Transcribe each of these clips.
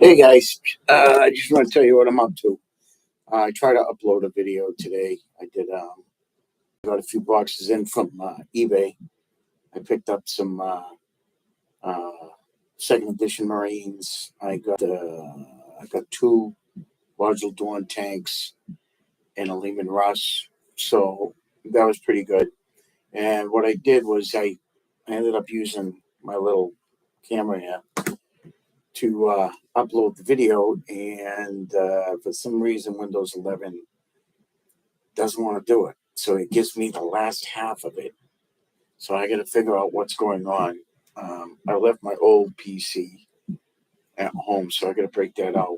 Hey guys, I just want to tell you what I'm up to. I tried to upload a video today. I did. Got a few boxes in from eBay. I picked up some uh, second edition Marines. I got two Largel Dawn tanks and a Lehman Russ. So that was pretty good. And what I did was I ended up using my little camera here to upload the video, and for some reason Windows 11 doesn't want to do it. So it gives me the last half of it. So I got to figure out what's going on. I left my old PC at home, so I got to break that out.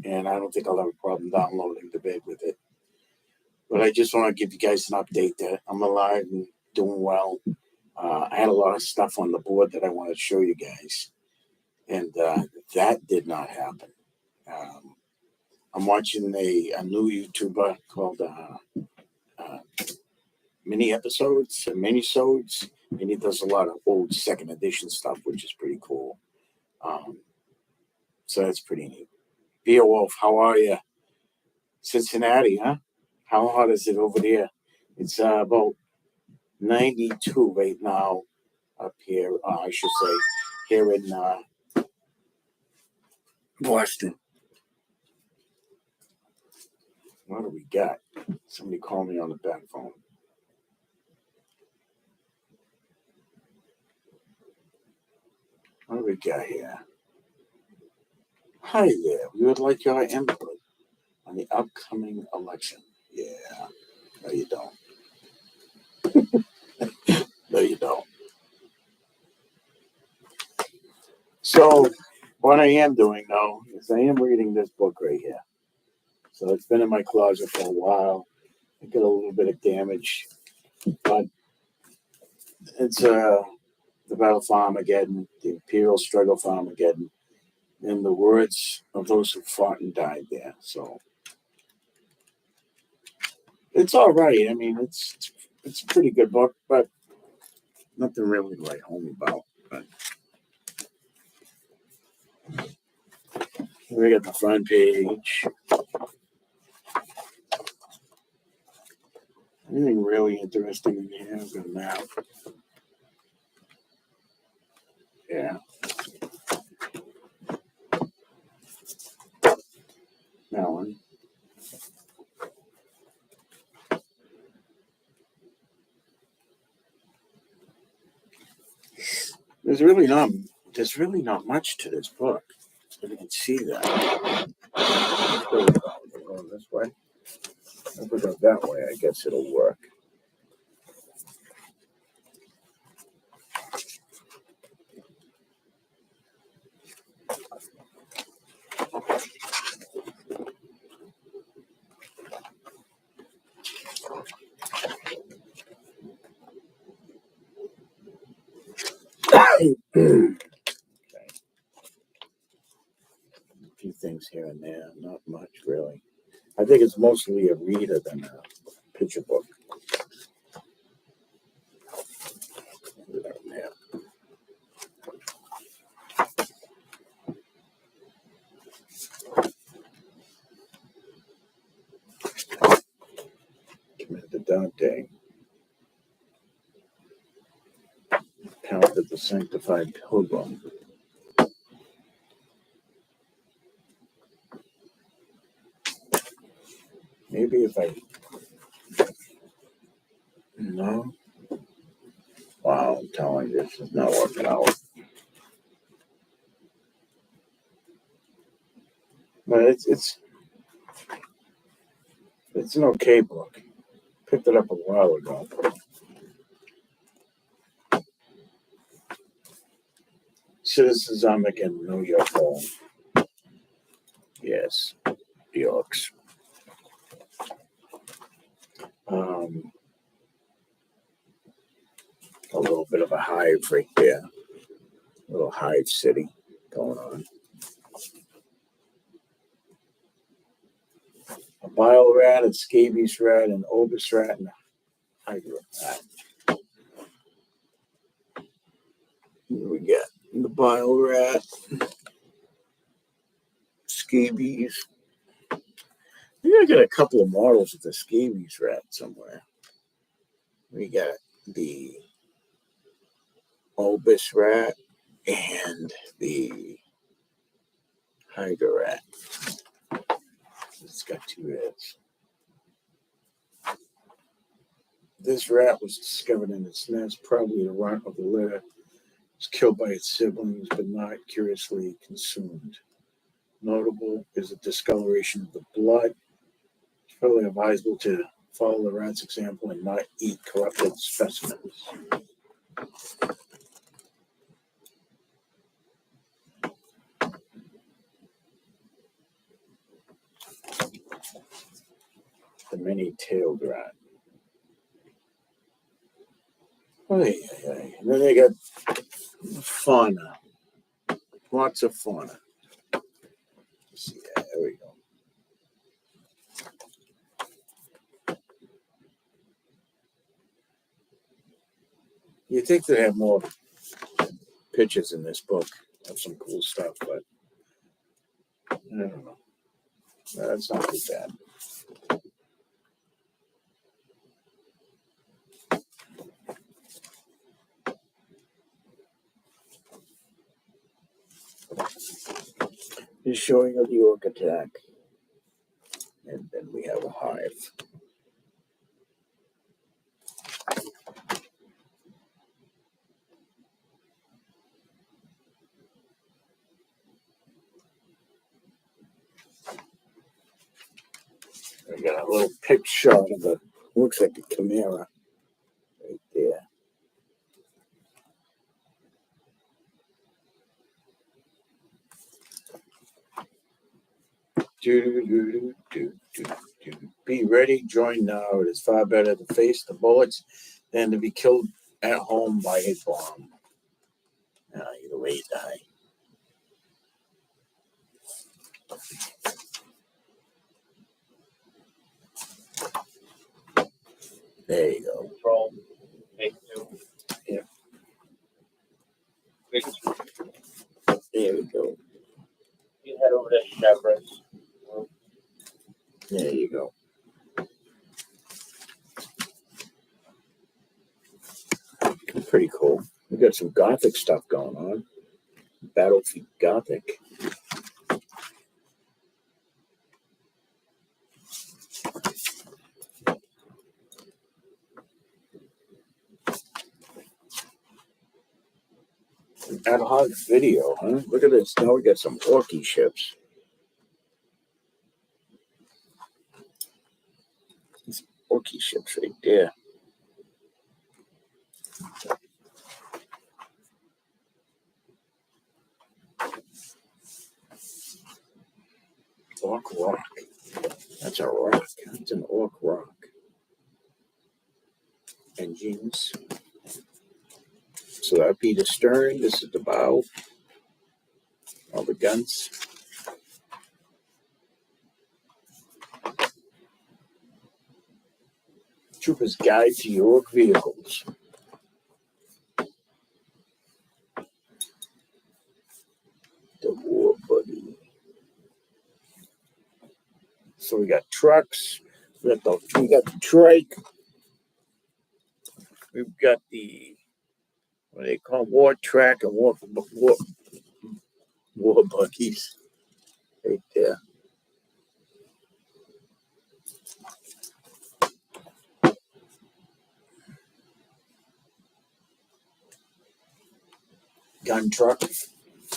And I don't think I'll have a problem downloading the vid with it. But I just want to give you guys an update that I'm alive and doing well. I had a lot of stuff on the board that I wanted to show you guys, and that did not happen. I'm watching a new YouTuber called Minisodes, and he does a lot of old second edition stuff, which is pretty cool. So that's pretty neat. Beowulf, how are you? Cincinnati, huh? How hot is it over there? It's about 92 right now up here. I should say here in Boston. What do we got? Somebody call me on the back phone. What do we got here? Hi there. We would like your input on the upcoming election. Yeah. No, you don't. No, you don't. So, what I am doing, though, is I am reading this book right here. So, it's been in my closet for a while. I got a little bit of damage, but it's the Battle for Armageddon, the Imperial Struggle for Armageddon, and the words of those who fought and died there. So, it's all right. I mean, it's a pretty good book, but nothing really to write home about. But we got the front page. Anything really interesting in here? I've got a map. Yeah. That one. There's really not much to this book. So you can see that. Go this way. If we go that way, I guess it'll work. Okay. A few things here and there, not much really. I think it's mostly a reader than a picture book. Yeah. Commander Dante. Count of the Sanctified Pilgrim. Maybe if I... No. Wow, I'm telling you, this is not working out. But it's an okay book. Picked it up a while ago. Citizens Armageddon, know your home. Yes, the Orcs. A little bit of a hive right there. A little hive city going on. A bile rat, a scabies rat, an obus rat, and a hydra rat. What do we get? The bile rat. scabies. I think I got a couple of models of the scabies rat somewhere. We got the Obus rat and the Hydra rat. It's got two rats. This rat was discovered in its nest, probably the runt of the litter. It was killed by its siblings, but not curiously consumed. Notable is the discoloration of the blood. It's fairly advisable to follow the rat's example and not eat corrupted specimens. The many-tailed rat. Oh, yeah. And then they got fauna. Lots of fauna. See, there we go. You'd think they'd have more pictures in this book of some cool stuff, but I don't know. That's not too bad. Just showing of the orc attack. And then we have a hive. We got a little pic shot of the, looks like a chimera right there. Be ready, join now. It is far better to face the bullets than to be killed at home by a bomb. Either way, you die. There you go. Control. Take two. Yeah. There we go. You head over to Chevron's. There you go. Pretty cool. We got some Gothic stuff going on. Battlefield Gothic. Ad hoc video, huh? Look at this. Now we got some orky ships. Some orky ships right there. Orc rock. That's a rock. It's an orc rock. Engines. So that'd be the stern. This is the bow. All the guns. Trooper's Guide to Your Vehicles. The War Buddy. So we got trucks. We got the trike. We've got the, what do they call them? War track and war buggies right there. Gun truck at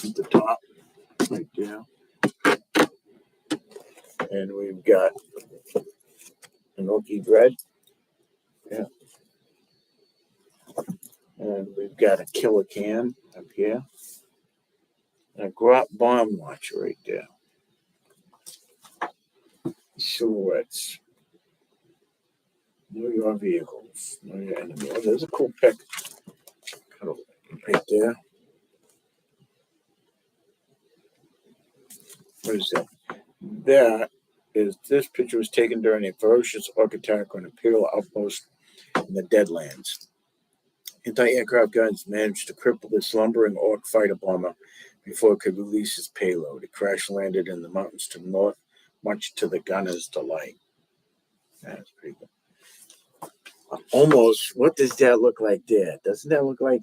the top right there. And we've got an Okie Dread. Yeah. And we've got a killer can up here. And a Grot bomb launcher right there. Silhouettes. Know your vehicles. Know your enemy. Oh, there's a cool pic. Right there. What is that? That is, this picture was taken during a ferocious orc attack on an Imperial outpost in the Deadlands. Anti-aircraft guns managed to cripple this lumbering Orc fighter bomber before it could release its payload. It crash landed in the mountains to the north, much to the gunner's delight. That's pretty good. Almost, what does that look like there? Doesn't that look like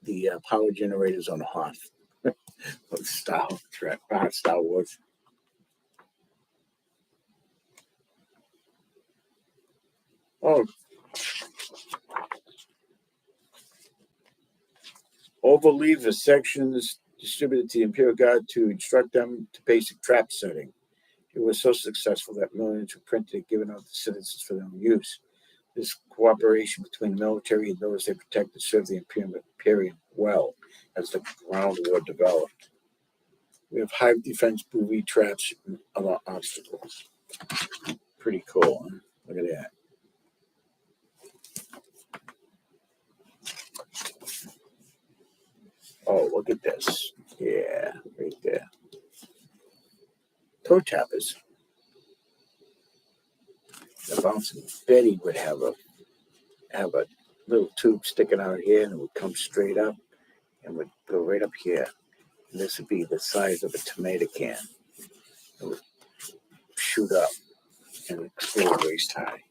the power generators on Hoth of Star Wars? Oh, overleave sections distributed to the Imperial Guard to instruct them to basic trap setting. It was so successful that millions were printed and given out to citizens for their own use. This cooperation between the military and those they protected served the Imperium well as the ground war developed. We have hive defense, booby traps, and other obstacles. Pretty cool, huh? Look at that. Oh, look at this. Yeah, right there. Toe tappers. The bouncing Betty would have a little tube sticking out here, and it would come straight up and would go right up here. And this would be the size of a tomato can. It would shoot up and explode waist high.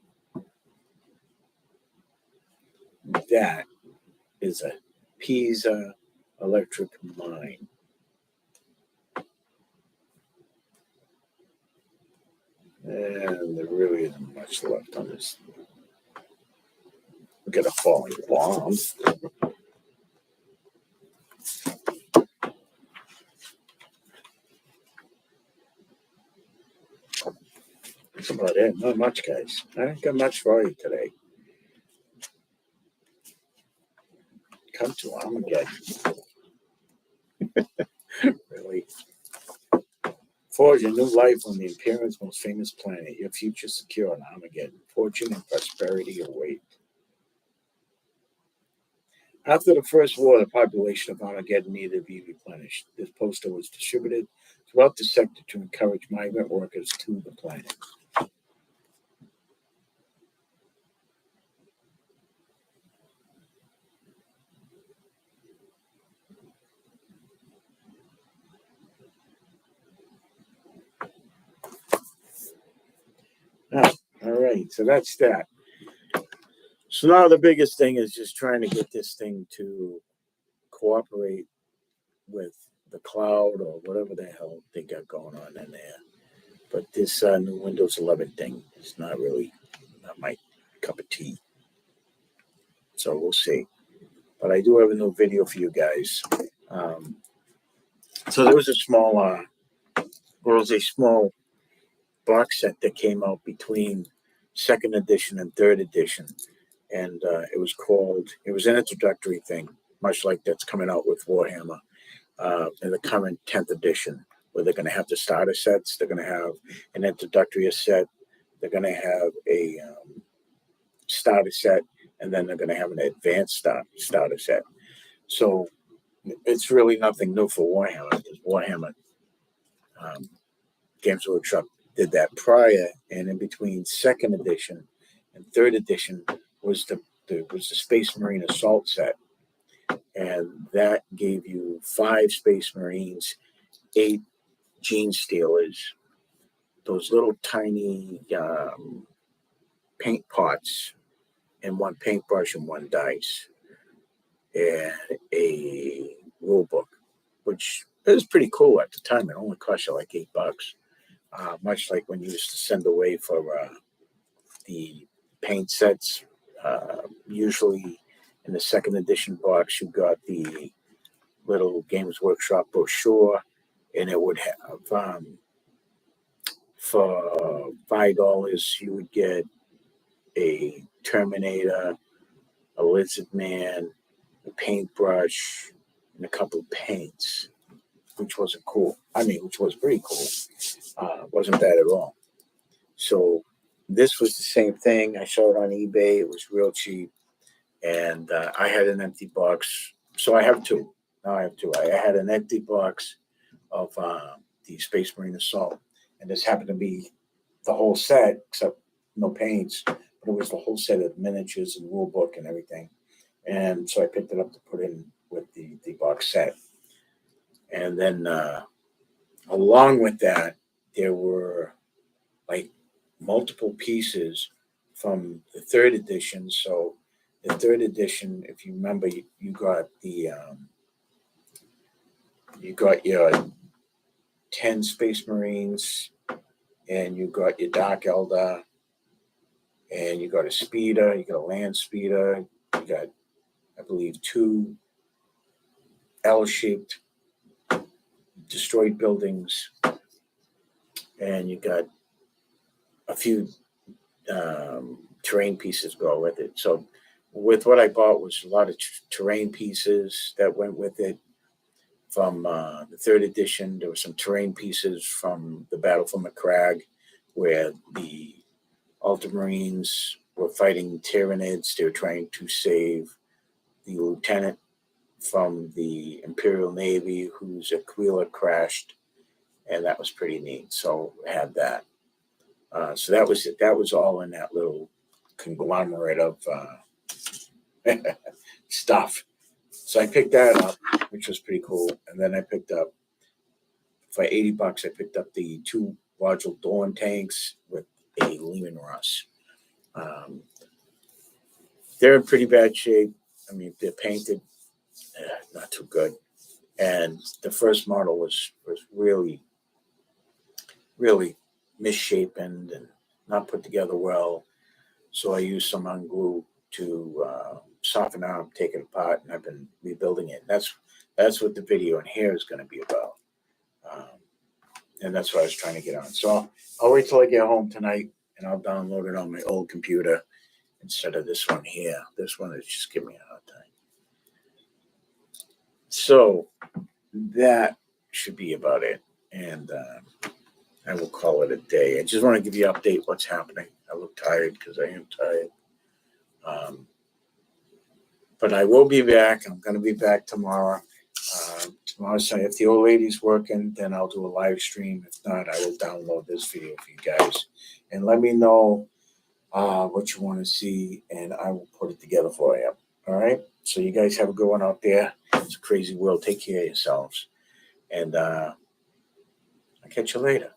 That is a Pisa electric mine. And there really isn't much left on this. We got a falling bomb. That's about it. Not much, guys. I didn't got much for you today. Come to Armageddon. Really. Forge a new life on the Imperium's most famous planet. Your future secure on Armageddon. Fortune and prosperity await. After the First War, the population of Armageddon needed to be replenished. This poster was distributed throughout the sector to encourage migrant workers to the planet. Oh, all right, so that's that. So now the biggest thing is just trying to get this thing to cooperate with the cloud or whatever the hell they got going on in there. But this new Windows 11 thing is not my cup of tea. So we'll see. But I do have a new video for you guys. So there was a small box set that came out between second edition and third edition. And it was an introductory thing, much like that's coming out with Warhammer in the current 10th edition, where they're going to have the starter sets. They're going to have an introductory set. They're going to have a starter set, and then they're going to have an advanced starter set. So it's really nothing new for Warhammer, because Warhammer Games Workshop did that prior, and in between second edition and third edition was the Space Marine Assault set, and that gave you 5 Space Marines, 8 Gene Stealers, those little tiny paint pots, and 1 paintbrush and 1 dice, and a rule book, which is pretty cool at the time. It only cost you like $8, much like when you used to send away for the paint sets. Usually in the second edition box, you got the little Games Workshop brochure, and it would have for $5 you would get a Terminator, a Lizard Man, a paintbrush, and a couple of paints, which was pretty cool. Wasn't bad at all. So this was the same thing. I saw it on eBay. It was real cheap. And I had an empty box. So I have 2. Now I have 2. I had an empty box of the Space Marine Assault. And this happened to be the whole set, except no paints. But it was the whole set of miniatures and rule book and everything. And so I picked it up to put in with the box set. And then along with that, there were like multiple pieces from the third edition. So the third edition, if you remember, you got the you got your 10 Space Marines, and you got your Dark Eldar, and you got a speeder, you got a land speeder, you got, I believe, 2 L-shaped destroyed buildings, and you got a few terrain pieces go with it. So with what I bought was a lot of terrain pieces that went with it from the third edition. There were some terrain pieces from the Battle for Macragge, where the Ultramarines were fighting Tyranids. They were trying to save the lieutenant from the Imperial Navy, whose Aquila crashed, and that was pretty neat. So I had that. So that was it. That was all in that little conglomerate of stuff. So I picked that up, which was pretty cool. And then I picked up, for $80, I picked up the 2 module Dawn tanks with a Leman Russ. They're in pretty bad shape. I mean, they're painted, not too good. And the first model was really, really misshapen and not put together well. So I used some unglue to soften out, take it apart, and I've been rebuilding it. And that's what the video in here is going to be about. And that's what I was trying to get on. So I'll wait till I get home tonight, and I'll download it on my old computer instead of this one here. This one is just giving me a hard time. So that should be about it. And I will call it a day. I just want to give you an update what's happening. I look tired because I am tired. But I will be back. I'm going to be back tomorrow. Tomorrow, so if the old lady's working, then I'll do a live stream. If not, I will download this video for you guys. And let me know what you want to see, and I will put it together for you. All right? So you guys have a good one out there. It's a crazy world. Take care of yourselves. And I'll catch you later.